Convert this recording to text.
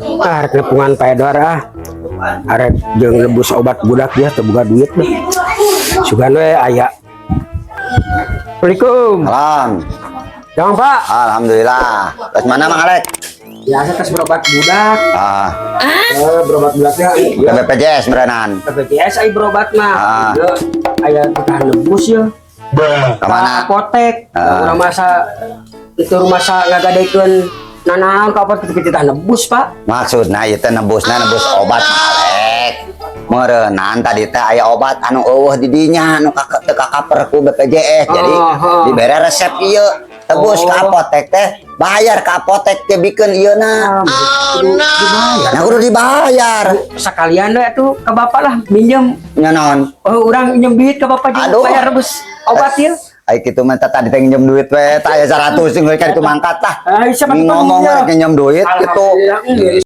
Arek nepungan pedor arek jeung lebus obat budak dia teu boga duit mah. Sugan we aya. Assalamualaikum. Salam. Jangan Pak. Alhamdulillah. Terus mana Mang Alek? Biasa tes berobat budak. Berobat budaknya Ke BPJS berenan. BPJS ai berobat mah. Ieu aya tahan lebus ya. Ke mana? Apotek. Urang masa itu rumah sa ngagadekeun nanaon ka apotek teu tahan lebus Pak. Maksudna ieu teh nebusna nebus obat Mang Alek. Meureunnan tadi teh aya obat anu eueuh di dinya anu teu kakaper ku BPJS. Jadi dibere resep ieu. Tebus ke apotek teh bayar ke apotek teh bikeun ieuna. Nah kudu dibayar. Sakalian we atuh ka bapak lah minjem. Nya naon? Oh urang minjem duit ka bapak jeung bayar rebus obat ieu. Ai kitu mah tadi teh nginjem duit we tah aya 100 geus ka ditu mangkat tah. Ngomong we nginjem duit kitu.